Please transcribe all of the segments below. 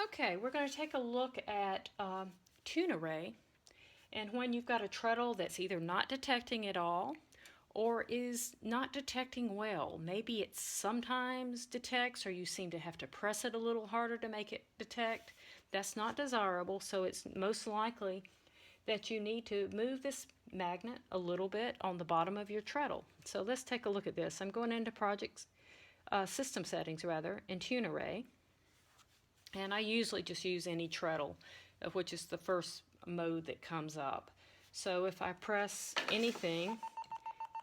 Okay, we're going to take a look at tune array, and when you've got a treadle that's either not detecting at all or is not detecting well. Maybe it sometimes detects, or you seem to have to press it a little harder to make it detect. That's not desirable, so it's most likely that you need to move this magnet a little bit on the bottom of your treadle. So let's take a look at this. I'm going into system settings in tune array. And I usually just use any treadle, which is the first mode that comes up. So if I press anything,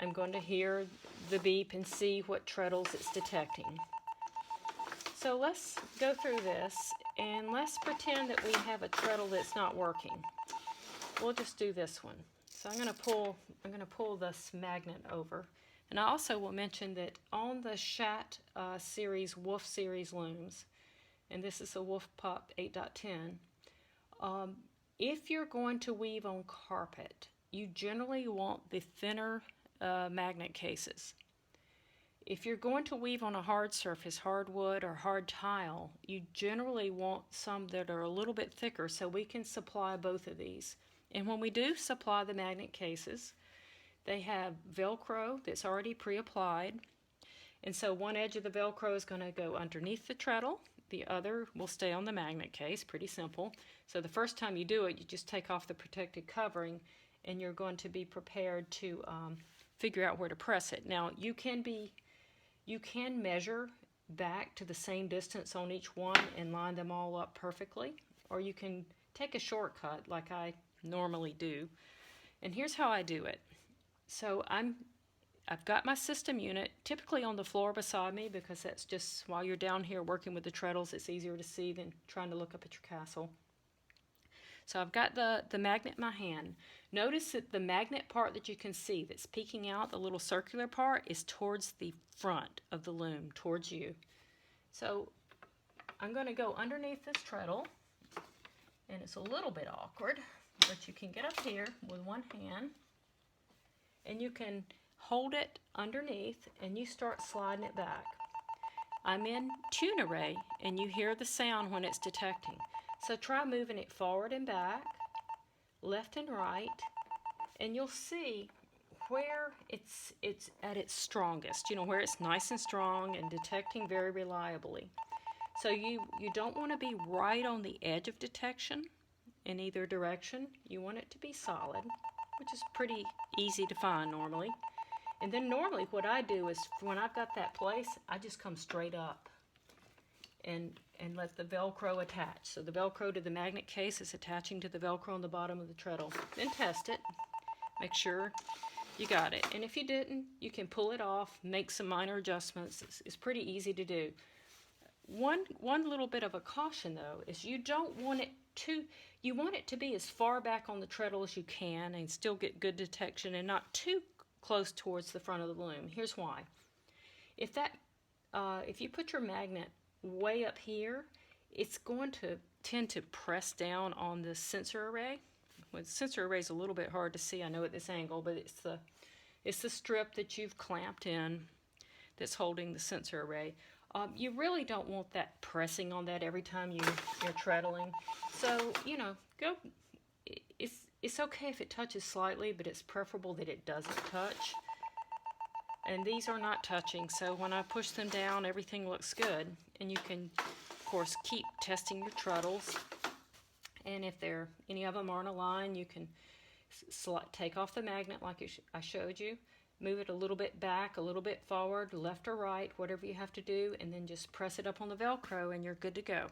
I'm going to hear the beep and see what treadles it's detecting. So let's go through this, and let's pretend that we have a treadle that's not working. We'll just do this one. So I'm going to pull this magnet over. And I also will mention that on the Schacht Wolf series looms, and this is a Wolf Pup 8.10. If you're going to weave on carpet, you generally want the thinner magnet cases. If you're going to weave on a hard surface, hardwood or hard tile, you generally want some that are a little bit thicker, so we can supply both of these. And when we do supply the magnet cases, they have Velcro that's already pre-applied, and so one edge of the Velcro is going to go underneath the treadle. The other will stay on the magnet case. Pretty simple. So the first time you do it, you just take off the protected covering, and you're going to be prepared to figure out where to press it. Now you can measure back to the same distance on each one and line them all up perfectly, or you can take a shortcut like I normally do. And here's how I do it. So I've got my system unit typically on the floor beside me, because that's just, while you're down here working with the treadles, it's easier to see than trying to look up at your castle. So I've got the magnet in my hand. Notice that the magnet part that you can see that's peeking out, the little circular part, is towards the front of the loom, towards you. So I'm going to go underneath this treadle, and it's a little bit awkward, but you can get up here with one hand, and you can hold it underneath, and you start sliding it back. I'm in tune array, and you hear the sound when it's detecting. So try moving it forward and back, left and right, and you'll see where it's at its strongest, where it's nice and strong and detecting very reliably. So you don't want to be right on the edge of detection in either direction. You want it to be solid, which is pretty easy to find normally. And then normally what I do is, when I've got that place, I just come straight up and let the Velcro attach. So the Velcro to the magnet case is attaching to the Velcro on the bottom of the treadle. Then test it. Make sure you got it. And if you didn't, you can pull it off, make some minor adjustments. It's pretty easy to do. One little bit of a caution, though, is you want it to be as far back on the treadle as you can and still get good detection, and not too close towards the front of the loom. Here's why. If you put your magnet way up here, it's going to tend to press down on the sensor array. Well, the sensor array is a little bit hard to see, I know, at this angle, but it's the strip that you've clamped in that's holding the sensor array. You really don't want that pressing on that every time you're treadling. So, it's okay if it touches slightly, but it's preferable that it doesn't touch. And these are not touching, so when I push them down, everything looks good. And you can, of course, keep testing your treadles. And if any of them aren't aligned, you can take off the magnet like I showed you, move it a little bit back, a little bit forward, left or right, whatever you have to do, and then just press it up on the Velcro, and you're good to go.